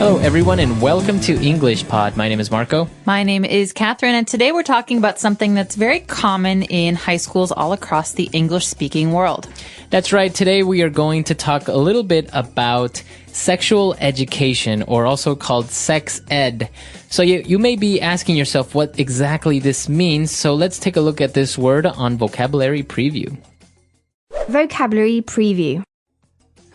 Hello, everyone, and welcome to English Pod. My name is Marco. My name is Catherine, and today we're talking about something that's very common in high schools all across the English-speaking world. That's right. Today we are going to talk a little bit about sexual education, or also called sex ed. So you may be asking yourself what exactly this means, so let's take a look at this word on Vocabulary Preview. Vocabulary Preview.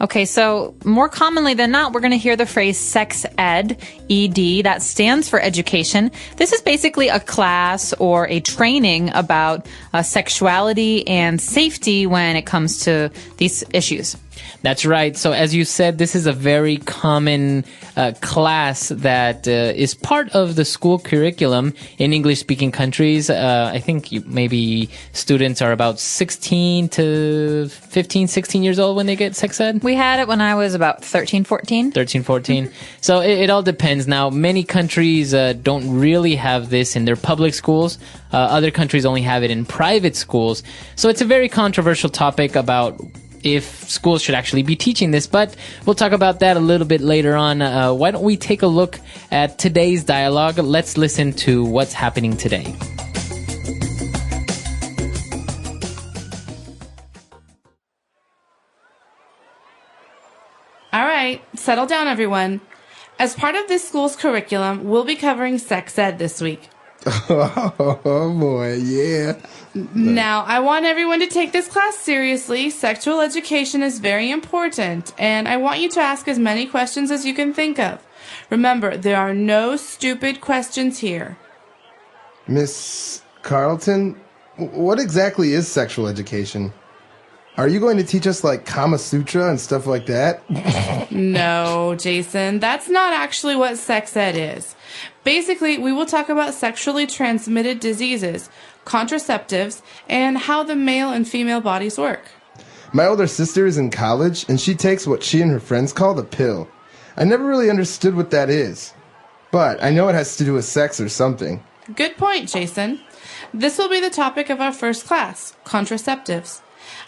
Okay, so more commonly than not, we're going to hear the phrase sex ed, ED, that stands for education. This is basically a class or a training about sexuality and safety when it comes to these issues. That's right. So as you said, this is a very common class that is part of the school curriculum in English-speaking countries. I think maybe students are about 16 to 15, 16 years old when they get sex ed. We had it when I was about 13, 14. 13, 14. Mm-hmm. So it all depends. Now, many countries don't really have this in their public schools. Other countries only have it in private schools. So it's a very controversial topic about if schools should actually be teaching this, but we'll talk about that a little bit later on. Why don't we take a look at today's dialogue? Let's listen to what's happening today. All right, settle down, everyone. As part of this school's curriculum, we'll be covering sex ed this week. Oh boy, yeah. Now, I want everyone to take this class seriously. Sexual education is very important, and I want you to ask as many questions as you can think of. Remember, there are no stupid questions here. Miss Carlton, what exactly is sexual education? Are you going to teach us like Kama Sutra and stuff like that? No, Jason, that's not actually what sex ed is. Basically, we will talk about sexually transmitted diseases, contraceptives, and how the male and female bodies work. My older sister is in college, and she takes what she and her friends call the pill. I never really understood what that is, but I know it has to do with sex or something. Good point, Jason. This will be the topic of our first class, contraceptives.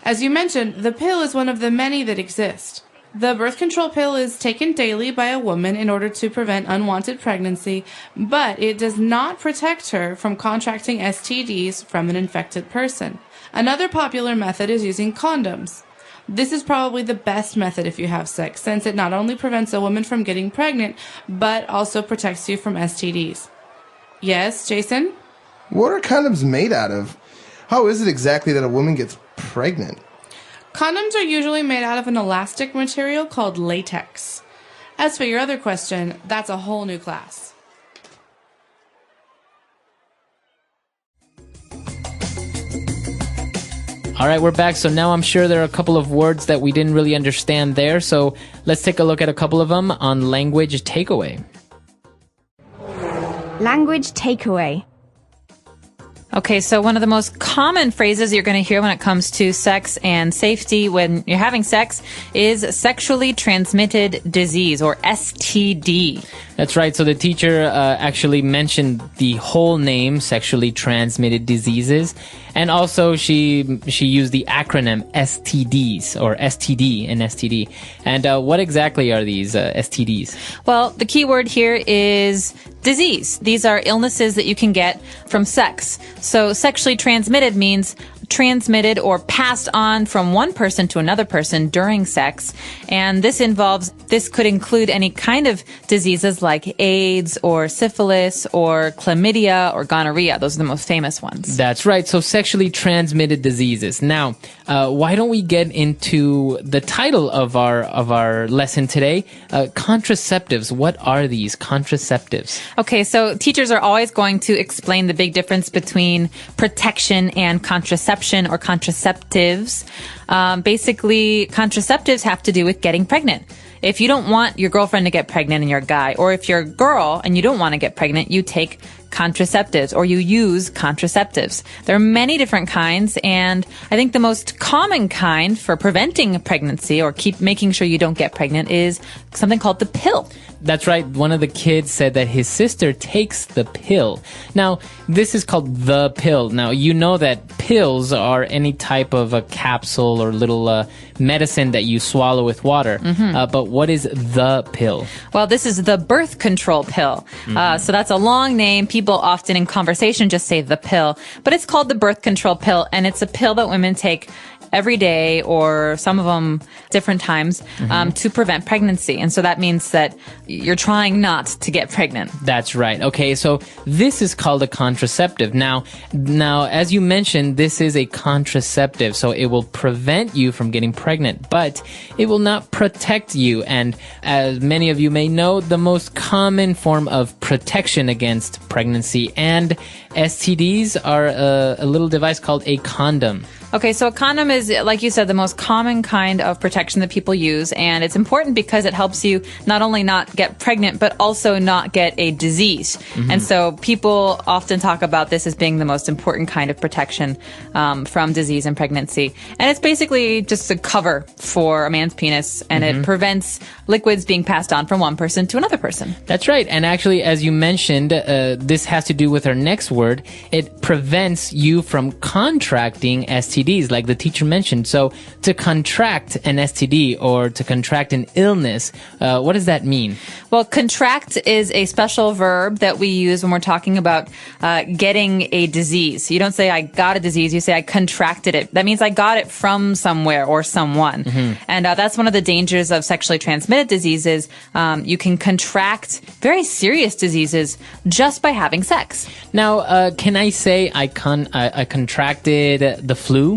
As you mentioned, the pill is one of the many that exist. The birth control pill is taken daily by a woman in order to prevent unwanted pregnancy, but it does not protect her from contracting STDs from an infected person. Another popular method is using condoms. This is probably the best method if you have sex, since it not only prevents a woman from getting pregnant, but also protects you from STDs. Yes, Jason? What are condoms made out of? How is it exactly that a woman gets pregnant? Condoms are usually made out of an elastic material called latex. As for your other question, that's a whole new class. All right, we're back. So now I'm sure there are a couple of words that we didn't really understand there. So let's take a look at a couple of them on language takeaway. Language takeaway. Okay, so one of the most common phrases you're going to hear when it comes to sex and safety when you're having sex is sexually transmitted disease, or STD. That's right. So the teacher actually mentioned the whole name, sexually transmitted diseases, and also she used the acronym STDs, or STD and STD. And what exactly are these STDs? Well, the key word here is disease. These are illnesses that you can get from sex. So sexually transmitted means transmitted or passed on from one person to another person during sex. And this could include any kind of diseases like AIDS or syphilis or chlamydia or gonorrhea. Those are the most famous ones. That's right. So sexually transmitted diseases. Now, why don't we get into the title of our lesson today? Contraceptives. What are these contraceptives? Okay, so teachers are always going to explain the big difference between protection and contraception or contraceptives. Basically, contraceptives have to do with getting pregnant. If you don't want your girlfriend to get pregnant and you're a guy, or if you're a girl and you don't want to get pregnant, you take contraceptives or you use contraceptives. There are many different kinds, and I think the most common kind for preventing pregnancy or making sure you don't get pregnant is something called the pill. That's right. One of the kids said that his sister takes the pill. Now, this is called the pill. Now, you know that pills are any type of a capsule capsule or little medicine that you swallow with water. But what is the pill? Well, this is the birth control pill. So that's a long name. People often in conversation just say the pill, but it's called the birth control pill, and it's a pill that women take every day, or some of them different times, to prevent pregnancy. And so that means that you're trying not to get pregnant. That's right. Okay, so this is called a contraceptive. Now, as you mentioned, this is a contraceptive, so it will prevent you from getting pregnant, but it will not protect you. And as many of you may know, the most common form of protection against pregnancy and STDs are a little device called a condom. Okay, so a condom is, like you said, the most common kind of protection that people use, and it's important because it helps you not only not get pregnant, but also not get a disease. And so people often talk about this as being the most important kind of protection from disease and pregnancy. And it's basically just a cover for a man's penis, and it prevents liquids being passed on from one person to another person. That's right. And actually, as you mentioned, this has to do with our next word. It prevents you from contracting STDs, like the teacher mentioned. So to contract an STD or to contract an illness, what does that mean? Well, contract is a special verb that we use when we're talking about getting a disease. You don't say I got a disease, you say I contracted it. That means I got it from somewhere or someone. And that's one of the dangers of sexually transmitted diseases. You can contract very serious diseases just by having sex. Now, can I say I contracted the flu?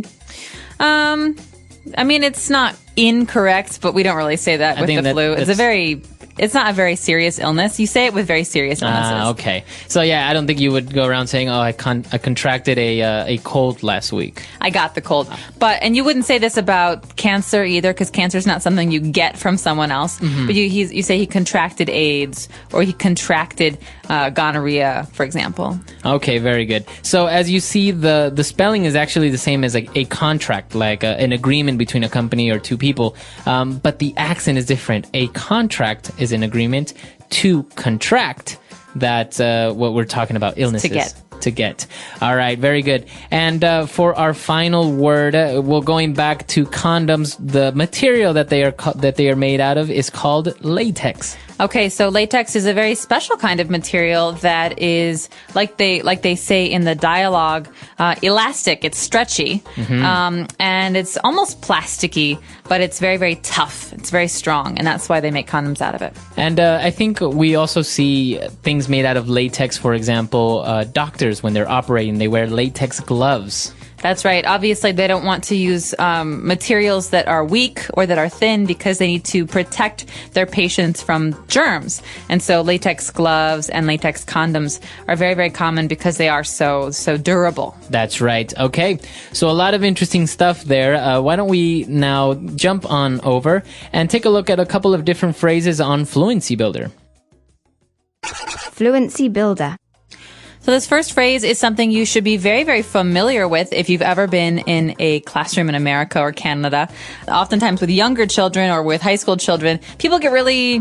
I mean, it's not incorrect, but we don't really say that with the flu. It's not a very serious illness. You say it with very serious illnesses. Okay. So yeah, I don't think you would go around saying, "Oh, I contracted a cold last week." I got the cold. And you wouldn't say this about cancer either, because cancer is not something you get from someone else. But you say he contracted AIDS, or he contracted gonorrhea, for example. Okay, very good. So as you see, the spelling is actually the same as a contract, like an agreement between a company or two people. But the accent is different. A contract is an agreement. To contract, that's what we're talking about, illnesses. To get. All right, very good. And for our final word, we're going back to condoms. The material that they are made out of is called latex. Okay, so latex is a very special kind of material that is, like they say in the dialogue, elastic. It's stretchy, and it's almost plasticky, but it's very, very tough. It's very strong, and that's why they make condoms out of it. And I think we also see things made out of latex. For example, doctors, when they're operating, they wear latex gloves. That's right. Obviously, they don't want to use materials that are weak or that are thin, because they need to protect their patients from germs. And so latex gloves and latex condoms are very, very common because they are so durable. That's right. Okay. So a lot of interesting stuff there. Why don't we now jump on over and take a look at a couple of different phrases on Fluency Builder. Fluency Builder. So this first phrase is something you should be very, very familiar with if you've ever been in a classroom in America or Canada. Oftentimes with younger children or with high school children, people get really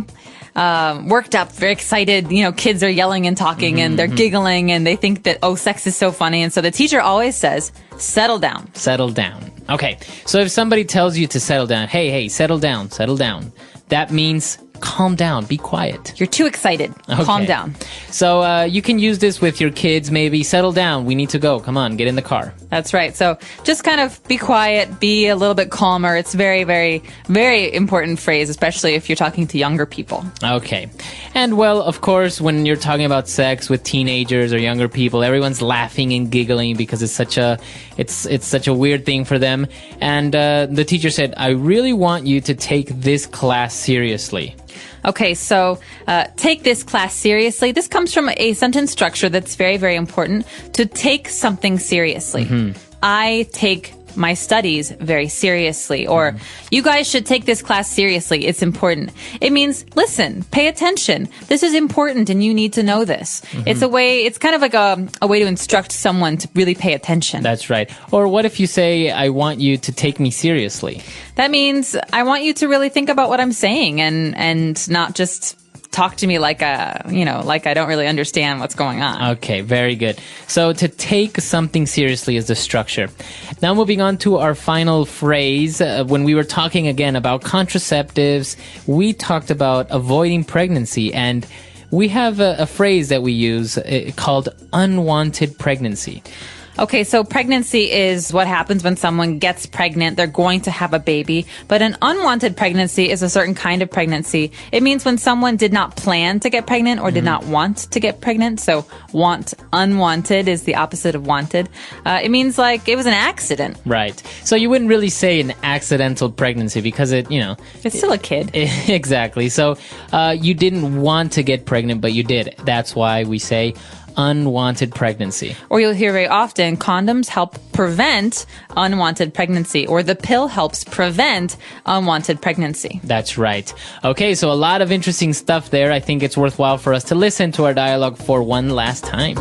worked up, very excited. You know, kids are yelling and talking and they're giggling and they think that, oh, sex is so funny. And so the teacher always says, settle down. Settle down. Okay. So if somebody tells you to settle down, hey, settle down, that means calm down, be quiet. You're too excited. Okay. Calm down. So you can use this with your kids, maybe. Settle down, we need to go. Come on, get in the car. That's right. So just kind of be quiet, be a little bit calmer. It's very, very, very important phrase, especially if you're talking to younger people. Okay. And well, of course, when you're talking about sex with teenagers or younger people, everyone's laughing and giggling because it's such a weird thing for them. And the teacher said, I really want you to take this class seriously. Okay, so take this class seriously. This comes from a sentence structure that's very, very important. To take something seriously. I take my studies very seriously, or you guys should take this class seriously. It's important. It means, listen, pay attention. This is important and you need to know this. It's kind of like a way to instruct someone to really pay attention. That's right. Or what if you say, I want you to take me seriously? That means I want you to really think about what I'm saying and not just talk to me like like I don't really understand what's going on. Okay, very good. So to take something seriously is the structure. Now moving on to our final phrase. When we were talking again about contraceptives, we talked about avoiding pregnancy, and we have a phrase that we use called unwanted pregnancy. Okay, so pregnancy is what happens when someone gets pregnant. They're going to have a baby. But an unwanted pregnancy is a certain kind of pregnancy. It means when someone did not plan to get pregnant or did not want to get pregnant. So unwanted is the opposite of wanted. It means like it was an accident. Right. So you wouldn't really say an accidental pregnancy because It's still a kid. Exactly. So you didn't want to get pregnant, but you did. That's why we say unwanted pregnancy. Or you'll hear very often, condoms help prevent unwanted pregnancy, or the pill helps prevent unwanted pregnancy. That's right. Okay, so a lot of interesting stuff there. I think it's worthwhile for us to listen to our dialogue for one last time.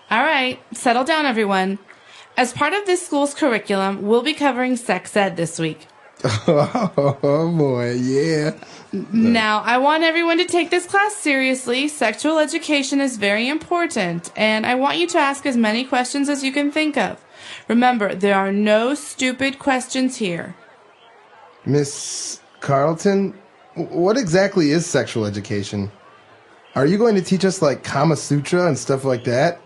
All right, settle down, everyone. As part of this school's curriculum, we'll be covering sex ed this week. Oh boy, yeah. Now, I want everyone to take this class seriously. Sexual education is very important, and I want you to ask as many questions as you can think of. Remember, there are no stupid questions here. Miss Carlton, what exactly is sexual education? Are you going to teach us like Kama Sutra and stuff like that?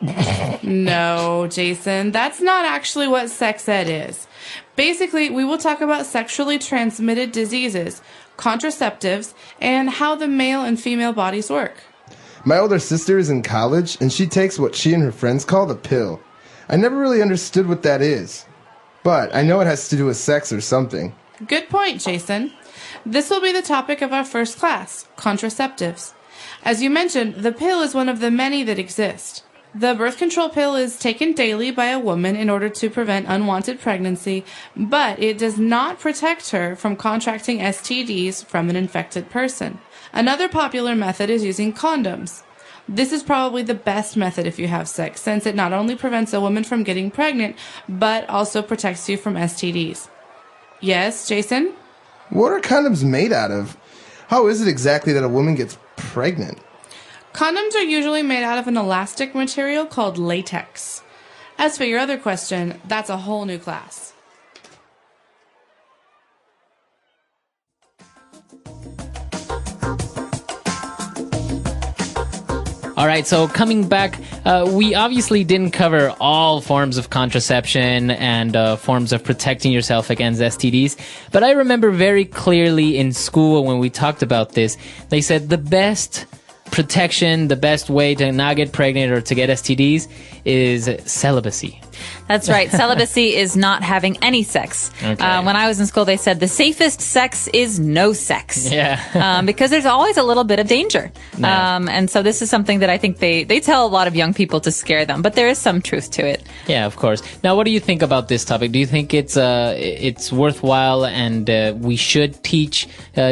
No, Jason, that's not actually what sex ed is. Basically, we will talk about sexually transmitted diseases, contraceptives, and how the male and female bodies work. My older sister is in college, and she takes what she and her friends call the pill. I never really understood what that is, but I know it has to do with sex or something. Good point, Jason. This will be the topic of our first class, contraceptives. As you mentioned, the pill is one of the many that exist. The birth control pill is taken daily by a woman in order to prevent unwanted pregnancy, but it does not protect her from contracting STDs from an infected person. Another popular method is using condoms. This is probably the best method if you have sex, since it not only prevents a woman from getting pregnant, but also protects you from STDs. Yes, Jason? What are condoms made out of? How is it exactly that a woman gets pregnant? Condoms are usually made out of an elastic material called latex. As for your other question, that's a whole new class. All right, so coming back, we obviously didn't cover all forms of contraception and forms of protecting yourself against STDs, but I remember very clearly in school when we talked about this, they said the best protection, the best way to not get pregnant or to get STDs is celibacy. That's right. Celibacy is not having any sex. Okay. When I was in school, they said the safest sex is no sex. Yeah. Because there's always a little bit of danger. Yeah. And so this is something that I think they tell a lot of young people to scare them, but there is some truth to it. Yeah, of course. Now, what do you think about this topic? Do you think it's worthwhile and we should teach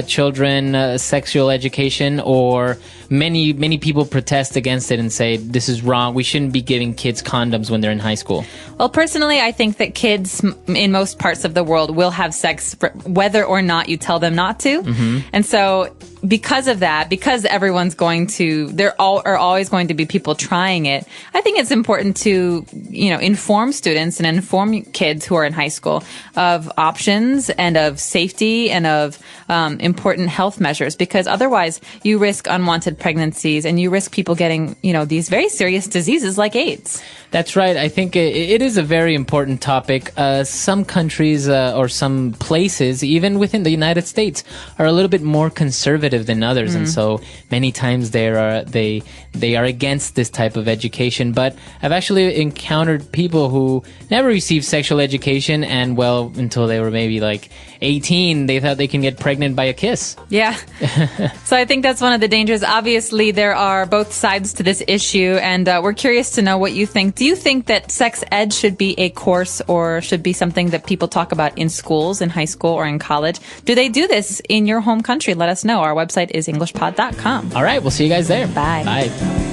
children sexual education, or many people protest against it and say this is wrong? We shouldn't be giving kids condoms when they're in high school. Well, personally, I think that kids in most parts of the world will have sex whether or not you tell them not to. Mm-hmm. And so because of that, because everyone's are always going to be people trying it, I think it's important to, inform students and inform kids who are in high school of options and of safety and of important health measures, because otherwise you risk unwanted pregnancies and you risk people getting, these very serious diseases like AIDS. That's right. I think it is a very important topic. Some countries or some places, even within the United States, are a little bit more conservative than others, and so many times they are against this type of education. But I've actually encountered people who never received sexual education, and until they were maybe like 18, they thought they can get pregnant by a kiss. Yeah. So I think that's one of the dangers. Obviously, there are both sides to this issue, and we're curious to know what you think. Do you think that sex ed should be a course or should be something that people talk about in schools, in high school, or in college? Do they do this in your home country? Let us know. Our website is englishpod.com. All right, we'll see you guys there. Bye. Bye.